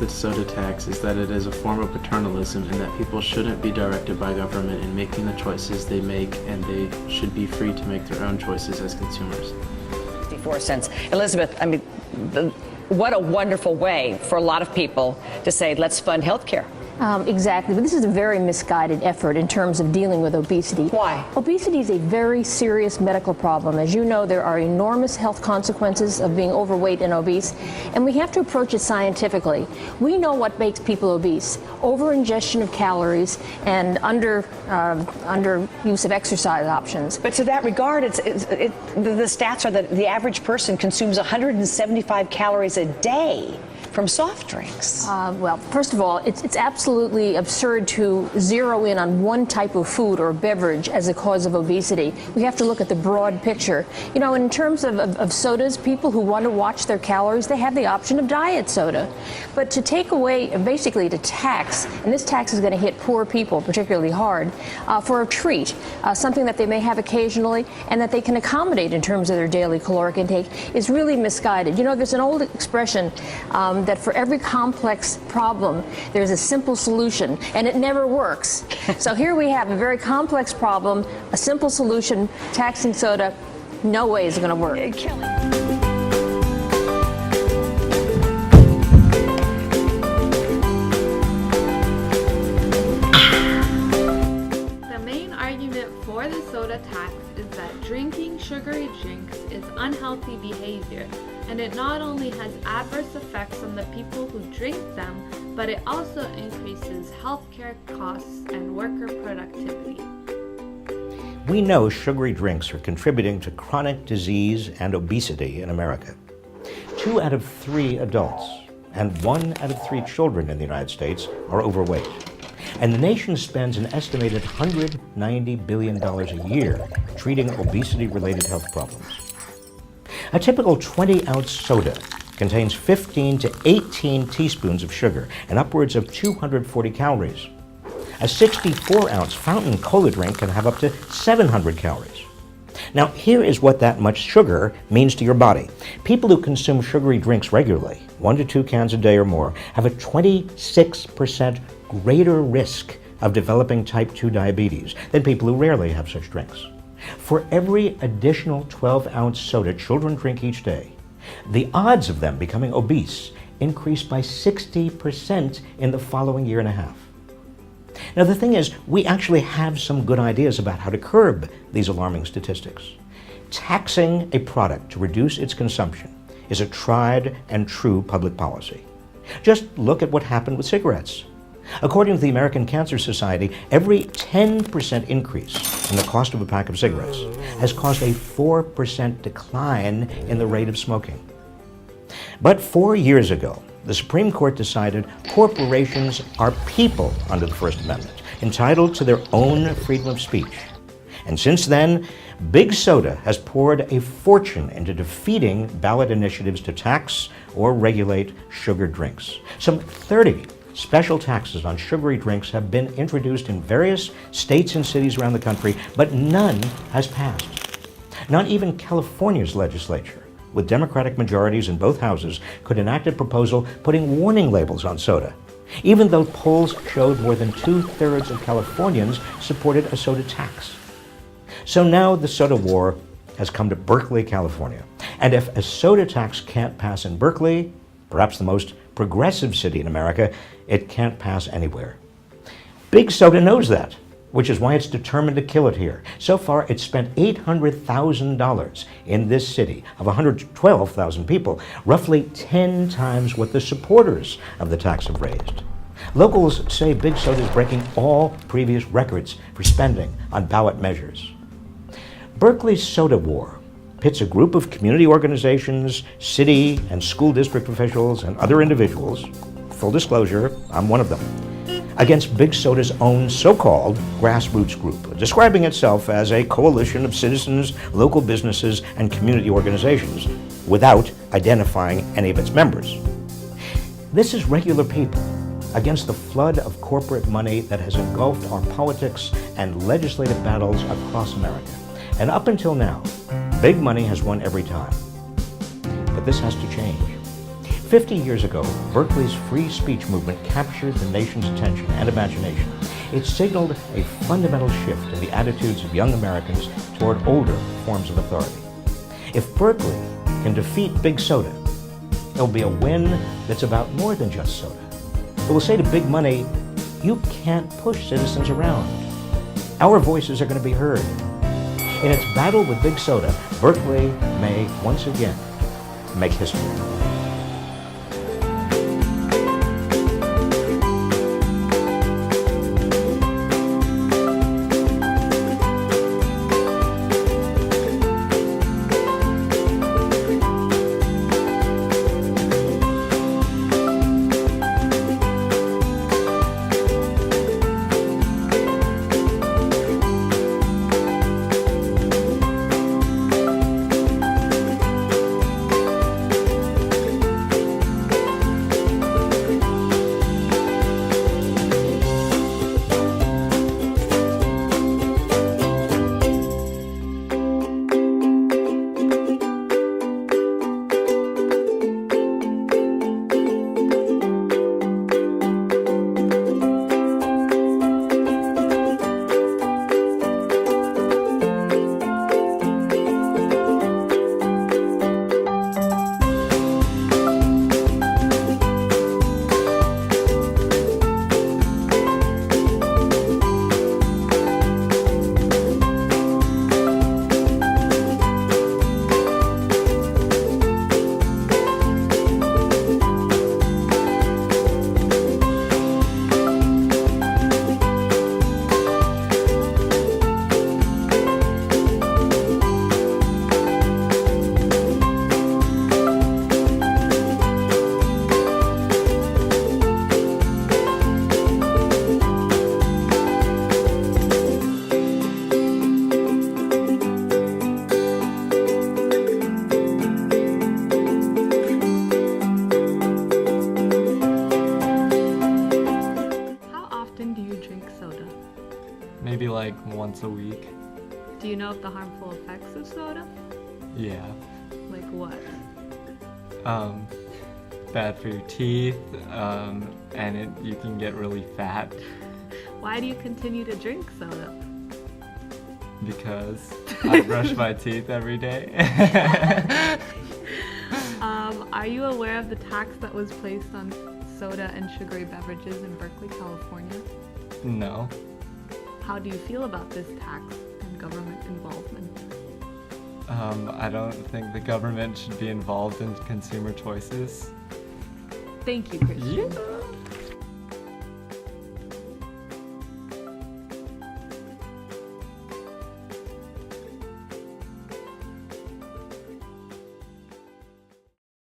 the soda tax is that it is a form of paternalism and that people shouldn't be directed by government in making the choices they make, and they should be free to make their own choices as consumers. 54 cents. Elizabeth, I mean, what a wonderful way for a lot of people to say, let's fund health care. Exactly, but this is a very misguided effort in terms of dealing with obesity. Why? Obesity is a very serious medical problem. As you know, there are enormous health consequences of being overweight and obese, and we have to approach it scientifically. We know what makes people obese: over-ingestion of calories and under use of exercise options. But to that regard, the stats are that the average person consumes 175 calories a day from soft drinks. Well, first of all, it's absolutely absurd to zero in on one type of food or beverage as a cause of obesity. We have to look at the broad picture. You know, in terms of sodas, people who want to watch their calories, they have the option of diet soda. But to take away, basically to tax, and this tax is going to hit poor people particularly hard, for a treat, something that they may have occasionally and that they can accommodate in terms of their daily caloric intake, is really misguided. You know, there's an old expression that for every complex problem, there's a simple solution, and it never works. So here we have a very complex problem, a simple solution: taxing soda. No way is it going to work. The main argument for the soda tax is that drinking sugary drinks is unhealthy behavior, and it not only has adverse effects on the people who drink them, but it also increases healthcare costs and worker productivity. We know sugary drinks are contributing to chronic disease and obesity in America. 2 out of 3 adults and 1 out of 3 children in the United States are overweight. And the nation spends an estimated $190 billion a year treating obesity-related health problems. A typical 20-ounce soda contains 15 to 18 teaspoons of sugar and upwards of 240 calories. A 64-ounce fountain cola drink can have up to 700 calories. Now, here is what that much sugar means to your body. People who consume sugary drinks regularly, 1 to 2 cans a day or more, have a 26% greater risk of developing type 2 diabetes than people who rarely have such drinks. For every additional 12-ounce soda children drink each day, the odds of them becoming obese increase by 60% in the following year and a half. Now, the thing is, we actually have some good ideas about how to curb these alarming statistics. Taxing a product to reduce its consumption is a tried and true public policy. Just look at what happened with cigarettes. According to the American Cancer Society, every 10% increase in the cost of a pack of cigarettes has caused a 4% decline in the rate of smoking. But 4 years ago, the Supreme Court decided corporations are people under the First Amendment, entitled to their own freedom of speech. And since then, Big Soda has poured a fortune into defeating ballot initiatives to tax or regulate sugar drinks. Some 30 special taxes on sugary drinks have been introduced in various states and cities around the country, but none has passed. Not even California's legislature, with Democratic majorities in both houses, could enact a proposal putting warning labels on soda, even though polls showed more than 2/3 of Californians supported a soda tax. So now the soda war has come to Berkeley, California. And if a soda tax can't pass in Berkeley, perhaps the most progressive city in America, it can't pass anywhere. Big Soda knows that, which is why it's determined to kill it here. So far, it's spent $800,000 in this city of 112,000 people, roughly 10 times what the supporters of the tax have raised. Locals say Big Soda is breaking all previous records for spending on ballot measures. Berkeley's soda war pits a group of community organizations, city and school district officials, and other individuals, full disclosure, I'm one of them, against Big Soda's own so-called grassroots group, describing itself as a coalition of citizens, local businesses, and community organizations, without identifying any of its members. This is regular people against the flood of corporate money that has engulfed our politics and legislative battles across America. And up until now, big money has won every time. But this has to change. 50 years ago, Berkeley's free speech movement captured the nation's attention and imagination. It signaled a fundamental shift in the attitudes of young Americans toward older forms of authority. If Berkeley can defeat Big Soda, it'll be a win that's about more than just soda. It will say to big money, you can't push citizens around. Our voices are going to be heard. In its battle with Big Soda, Berkeley may once again make history. Maybe like once a week. Do you know of the harmful effects of soda? Yeah. Like what? Bad for your teeth, and you can get really fat Why do you continue to drink soda? because I brush my teeth every day. Are you aware of the tax that was placed on soda and sugary beverages in Berkeley, California? No. How do you feel about this tax and government involvement? I don't think the government should be involved in consumer choices. Thank you, Christian. Yeah.